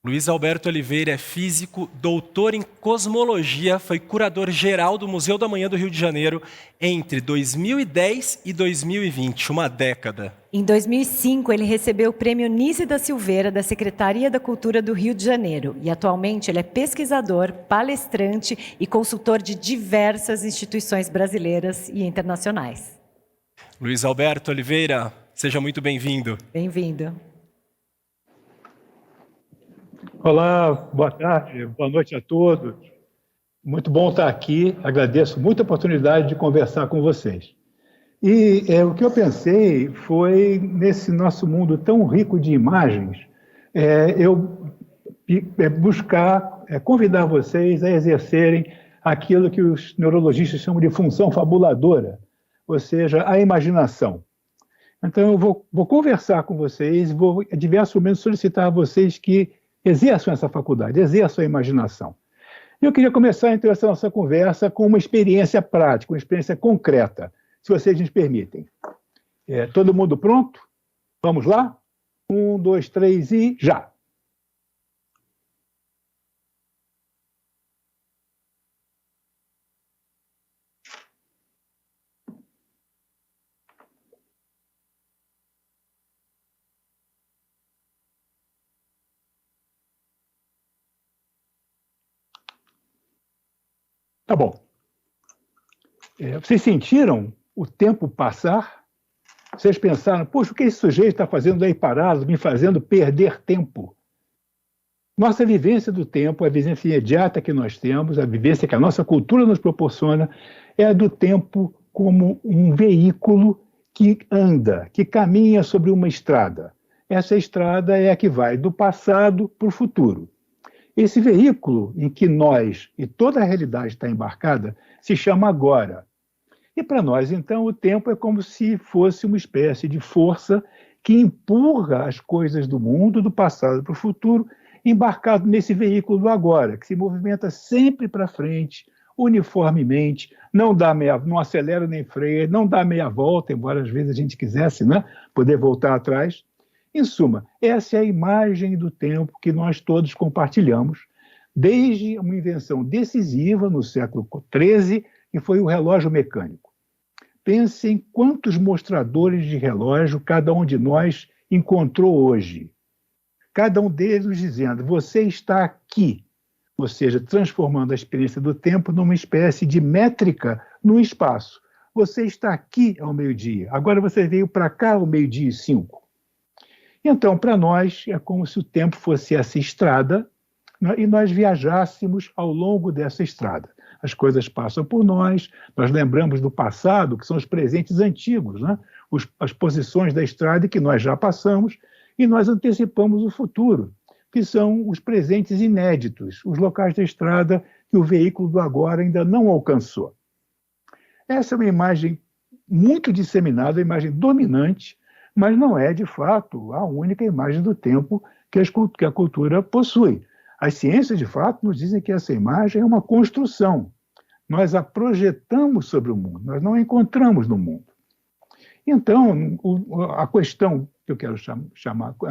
Luiz Alberto Oliveira é físico, doutor em cosmologia, foi curador-geral do Museu da Manhã do Rio de Janeiro entre 2010 e 2020, uma década. Em 2005, ele recebeu o Prêmio Nice da Silveira da Secretaria da Cultura do Rio de Janeiro e atualmente ele é pesquisador, palestrante e consultor de diversas instituições brasileiras e internacionais. Luiz Alberto Oliveira, seja muito bem-vindo. Bem-vindo. Olá, boa tarde, boa noite a todos. Muito bom estar aqui, agradeço muito a oportunidade de conversar com vocês. E o que eu pensei foi, nesse nosso mundo tão rico de imagens, convidar vocês a exercerem aquilo que os neurologistas chamam de função fabuladora, ou seja, a imaginação. Então, eu vou conversar com vocês, vou diversos momentos solicitar a vocês que exerçam essa faculdade, exerçam a imaginação. Eu queria começar, então, essa nossa conversa com uma experiência prática, uma experiência concreta, se vocês nos permitem. Todo mundo pronto? Vamos lá? 1, 2, 3 e já! Tá bom. Vocês sentiram o tempo passar? Vocês pensaram, poxa, o que esse sujeito está fazendo aí parado, me fazendo perder tempo? Nossa vivência do tempo, a vivência imediata que nós temos, a vivência que a nossa cultura nos proporciona, é a do tempo como um veículo que anda, que caminha sobre uma estrada. Essa estrada é a que vai do passado para o futuro. Esse veículo em que nós e toda a realidade está embarcada se chama agora. E para nós, então, o tempo é como se fosse uma espécie de força que empurra as coisas do mundo, do passado para o futuro, embarcado nesse veículo do agora, que se movimenta sempre para frente, uniformemente, não acelera nem freia, não dá meia volta, embora às vezes a gente quisesse, né, poder voltar atrás. Em suma, essa é a imagem do tempo que nós todos compartilhamos, desde uma invenção decisiva no século XIII, que foi o relógio mecânico. Pensem quantos mostradores de relógio cada um de nós encontrou hoje. Cada um deles dizendo, você está aqui, ou seja, transformando a experiência do tempo numa espécie de métrica no espaço. Você está aqui ao meio-dia, agora você veio para cá ao 12:05. Então, para nós, é como se o tempo fosse essa estrada, né, e nós viajássemos ao longo dessa estrada. As coisas passam por nós lembramos do passado, que são os presentes antigos, né? As posições da estrada que nós já passamos, e nós antecipamos o futuro, que são os presentes inéditos, os locais da estrada que o veículo do agora ainda não alcançou. Essa é uma imagem muito disseminada, uma imagem dominante, mas não é, de fato, a única imagem do tempo que a cultura possui. As ciências, de fato, nos dizem que essa imagem é uma construção. Nós a projetamos sobre o mundo, nós não a encontramos no mundo. Então, a questão que eu quero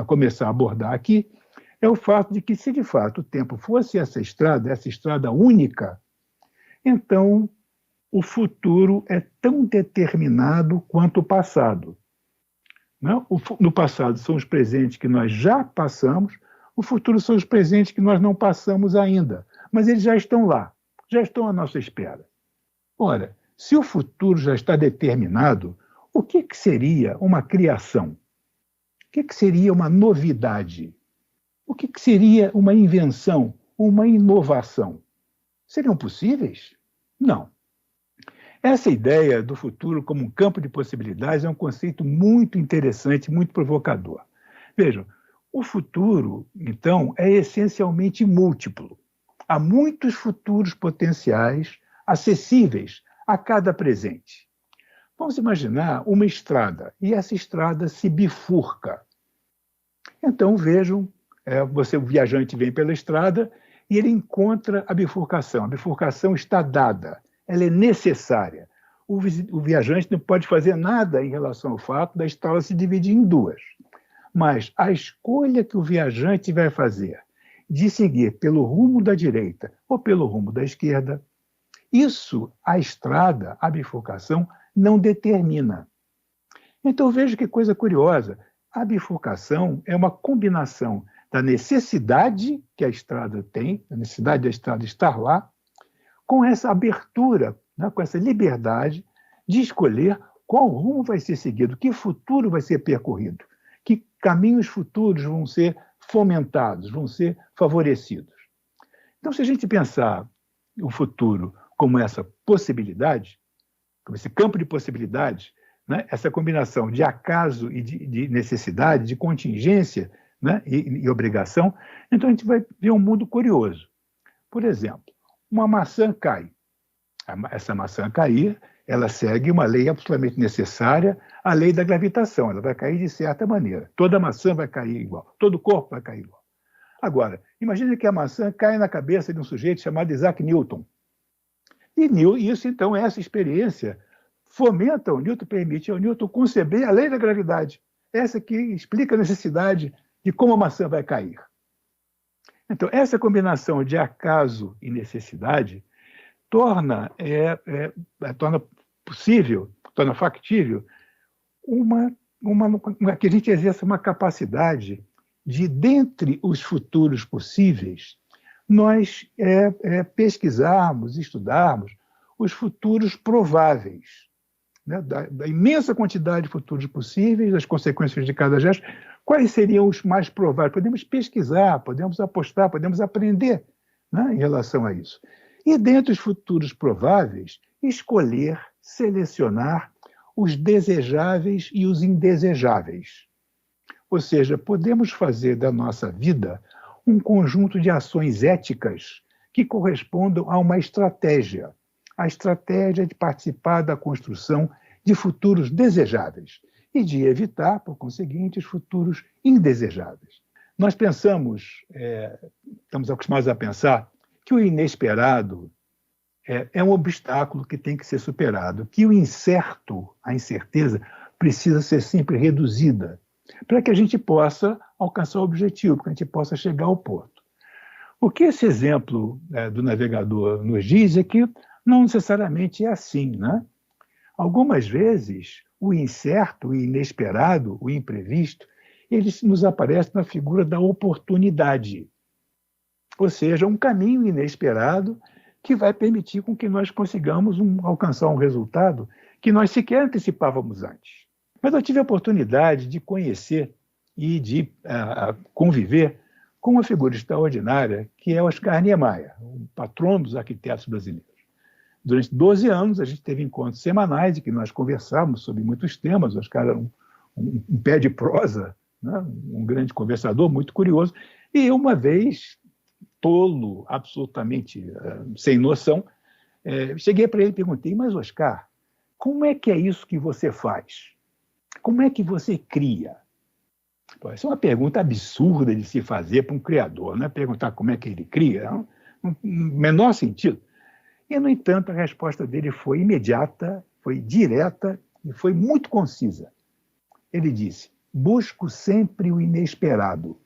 começar a abordar aqui é o fato de que, se de fato o tempo fosse essa estrada única, então o futuro é tão determinado quanto o passado. No passado são os presentes que nós já passamos, o futuro são os presentes que nós não passamos ainda, mas eles já estão lá, já estão à nossa espera. Ora, se o futuro já está determinado, o que seria uma criação? O que seria uma novidade? O que seria uma invenção, uma inovação? Seriam possíveis? Não. Essa ideia do futuro como um campo de possibilidades é um conceito muito interessante, muito provocador. Vejam, o futuro, então, é essencialmente múltiplo. Há muitos futuros potenciais acessíveis a cada presente. Vamos imaginar uma estrada, e essa estrada se bifurca. Então, vejam, o viajante vem pela estrada e ele encontra a bifurcação. A bifurcação está dada. Ela é necessária. O viajante não pode fazer nada em relação ao fato da estrada se dividir em duas. Mas a escolha que o viajante vai fazer de seguir pelo rumo da direita ou pelo rumo da esquerda. Isso a estrada, a bifurcação, não determina. Então veja que coisa curiosa. A bifurcação é uma combinação da necessidade que a estrada tem, a necessidade da estrada estar lá, com essa abertura, né, com essa liberdade de escolher qual rumo vai ser seguido, que futuro vai ser percorrido, que caminhos futuros vão ser fomentados, vão ser favorecidos. Então, se a gente pensar o futuro como essa possibilidade, como esse campo de possibilidades, né, essa combinação de acaso e de necessidade, de contingência, né, e obrigação, então a gente vai ver um mundo curioso. Por exemplo, uma maçã cai. Essa maçã cair, ela segue uma lei absolutamente necessária, a lei da gravitação. Ela vai cair de certa maneira. Toda maçã vai cair igual. Todo corpo vai cair igual. Agora, imagine que a maçã cai na cabeça de um sujeito chamado Isaac Newton. E isso, então, essa experiência fomenta o Newton, permite ao Newton conceber a lei da gravidade. Essa que explica a necessidade de como a maçã vai cair. Então, essa combinação de acaso e necessidade torna possível, torna factível que a gente exerça uma capacidade de, dentre os futuros possíveis, nós pesquisarmos, estudarmos os futuros prováveis, né? Da imensa quantidade de futuros possíveis, das consequências de cada gesto, quais seriam os mais prováveis? Podemos pesquisar, podemos apostar, podemos aprender, né, em relação a isso. E, dentre os futuros prováveis, escolher, selecionar os desejáveis e os indesejáveis. Ou seja, podemos fazer da nossa vida um conjunto de ações éticas que correspondam a uma estratégia. A estratégia de participar da construção de futuros desejáveis e de evitar, por conseguinte, os futuros indesejáveis. Nós pensamos, estamos acostumados a pensar, que o inesperado é um obstáculo que tem que ser superado, que o incerto, a incerteza, precisa ser sempre reduzida, para que a gente possa alcançar o objetivo, para que a gente possa chegar ao porto. O que esse exemplo do navegador nos diz é que não necessariamente é assim, né? Algumas vezes, o incerto, o inesperado, o imprevisto, ele nos aparece na figura da oportunidade. Ou seja, um caminho inesperado que vai permitir com que nós consigamos alcançar um resultado que nós sequer antecipávamos antes. Mas eu tive a oportunidade de conhecer e de conviver com uma figura extraordinária que é Oscar Niemeyer, o patrono dos arquitetos brasileiros. Durante 12 anos, a gente teve encontros semanais em que nós conversávamos sobre muitos temas. O Oscar era um pé de prosa, né? Um grande conversador, muito curioso. E uma vez, tolo, absolutamente sem noção, cheguei para ele e perguntei: mas, Oscar, como é que é isso que você faz? Como é que você cria? Pô, essa é uma pergunta absurda de se fazer para um criador, né? Perguntar como é que ele cria, não menor sentido. E, no entanto, a resposta dele foi imediata, foi direta e foi muito concisa. Ele disse: busco sempre o inesperado.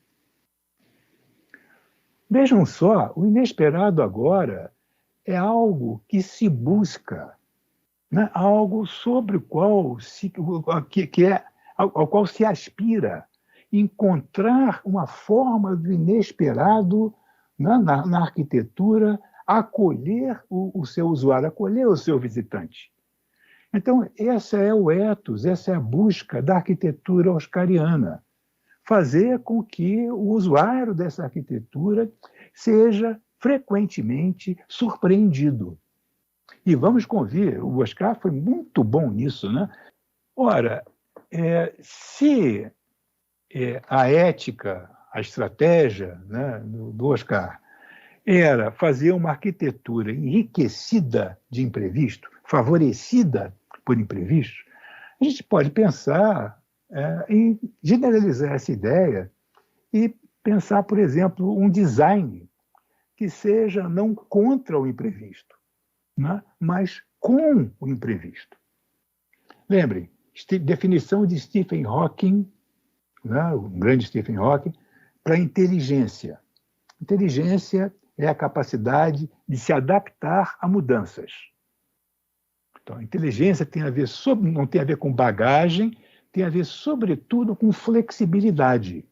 Vejam só, o inesperado agora é algo que se busca, né? Algo sobre o qual ao qual se aspira, encontrar uma forma do inesperado, né, na arquitetura, acolher o seu usuário, acolher o seu visitante. Então, essa é o ethos, essa é a busca da arquitetura oscariana. Fazer com que o usuário dessa arquitetura seja frequentemente surpreendido. E vamos convir, o Oscar foi muito bom nisso, né? Ora, se a ética, a estratégia, né, do Oscar era fazer uma arquitetura enriquecida de imprevisto, favorecida por imprevistos, a gente pode pensar em generalizar essa ideia e pensar, por exemplo, um design que seja não contra o imprevisto, né, mas com o imprevisto. Lembrem, definição de Stephen Hawking, né, o grande Stephen Hawking, para inteligência. Inteligência é a capacidade de se adaptar a mudanças. Então, a inteligência não tem a ver com bagagem, tem a ver, sobretudo, com flexibilidade.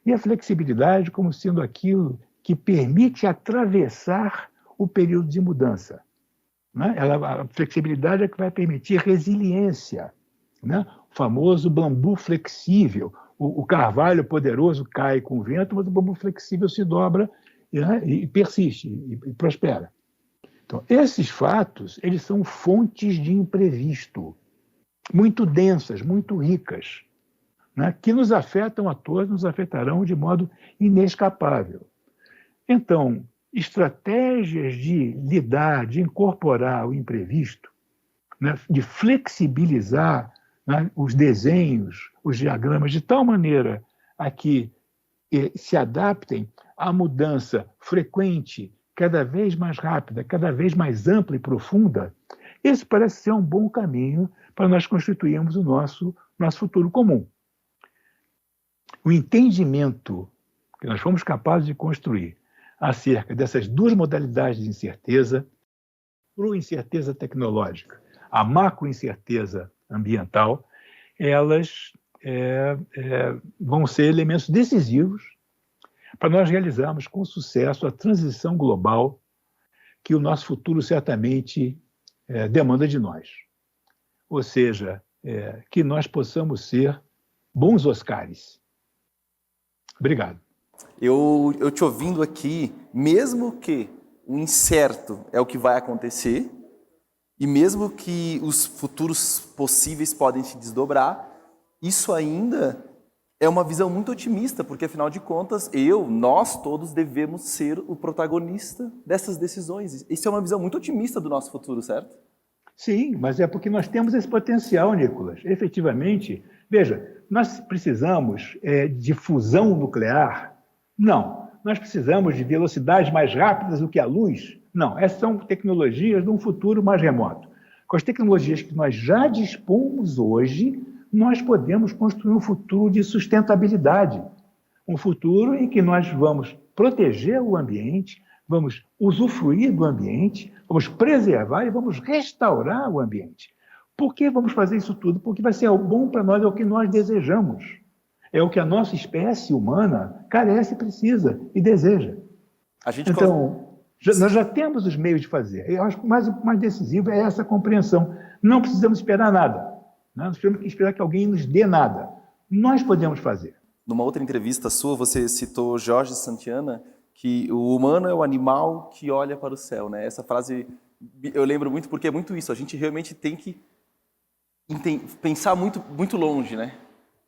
E a flexibilidade como sendo aquilo que permite atravessar o período de mudança. Né? A flexibilidade é que vai permitir resiliência. Né? O famoso bambu flexível. O carvalho poderoso cai com o vento, mas o bambu flexível se dobra, né? E persiste, e prospera. Então, esses fatos, eles são fontes de imprevisto, muito densas, muito ricas, né? Que nos afetam a todos, nos afetarão de modo inescapável. Então, estratégias de lidar, de incorporar o imprevisto, né? De flexibilizar, né, os desenhos, os diagramas, de tal maneira a que se adaptem à mudança frequente, cada vez mais rápida, cada vez mais ampla e profunda, esse parece ser um bom caminho para nós constituirmos o nosso futuro comum. O entendimento que nós fomos capazes de construir acerca dessas duas modalidades de incerteza, a incerteza tecnológica, a macroincerteza ambiental, elas vão ser elementos decisivos para nós realizarmos com sucesso a transição global que o nosso futuro certamente demanda de nós. Ou seja, que nós possamos ser bons Oscares. Obrigado. Eu te ouvindo aqui, mesmo que o incerto é o que vai acontecer, e mesmo que os futuros possíveis podem se desdobrar, isso ainda é uma visão muito otimista, porque, afinal de contas, nós todos devemos ser o protagonista dessas decisões. Isso é uma visão muito otimista do nosso futuro, certo? Sim, mas é porque nós temos esse potencial, Nicolas. Efetivamente, veja, nós precisamos de fusão nuclear? Não. Nós precisamos de velocidades mais rápidas do que a luz? Não. Essas são tecnologias de um futuro mais remoto. Com as tecnologias que nós já dispomos hoje, nós podemos construir um futuro de sustentabilidade. Um futuro em que nós vamos proteger o ambiente, vamos usufruir do ambiente, vamos preservar e vamos restaurar o ambiente. Por que vamos fazer isso tudo? Porque vai ser bom para nós, é o que nós desejamos. É o que a nossa espécie humana carece, precisa e deseja. Então, nós já temos os meios de fazer. Eu acho que o mais decisivo é essa compreensão. Não precisamos esperar nada. Nós temos que esperar que alguém nos dê nada. Nós podemos fazer. Numa outra entrevista sua, você citou Jorge Santayana, que o humano é o animal que olha para o céu, né? Essa frase eu lembro muito porque é muito isso. A gente realmente tem que pensar muito, muito longe, né?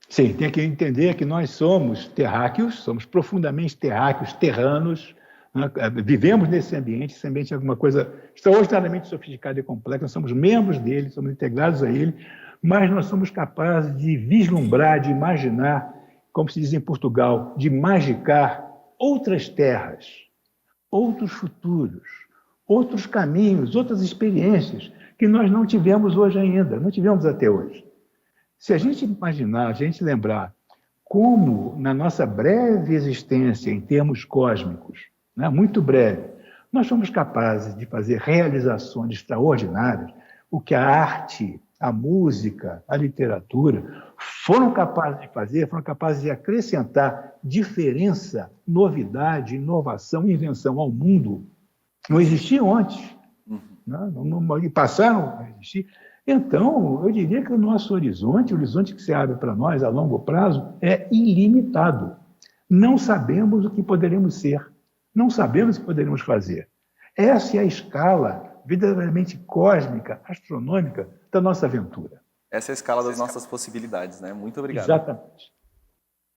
Sim, tem que entender que nós somos terráqueos, somos profundamente terráqueos, terranos, né? Vivemos nesse ambiente, esse ambiente é alguma coisa extraordinariamente sofisticada e complexa, nós somos membros dele, somos integrados a ele, mas nós somos capazes de vislumbrar, de imaginar, como se diz em Portugal, de magicar outras terras, outros futuros, outros caminhos, outras experiências que nós não tivemos hoje ainda, não tivemos até hoje. Se a gente imaginar, a gente lembrar como na nossa breve existência em termos cósmicos, né, muito breve, nós somos capazes de fazer realizações extraordinárias, o que a arte, a música, a literatura foram capazes de fazer, foram capazes de acrescentar diferença, novidade, inovação, invenção ao mundo. Não existiam antes, né? E passaram a existir. Então, eu diria que o nosso horizonte, o horizonte que se abre para nós a longo prazo, é ilimitado. Não sabemos o que poderemos ser, não sabemos o que poderemos fazer. Essa é a escala verdadeiramente cósmica, astronômica da nossa aventura. Essa é a escala das nossas possibilidades, né? Muito obrigado. Exatamente.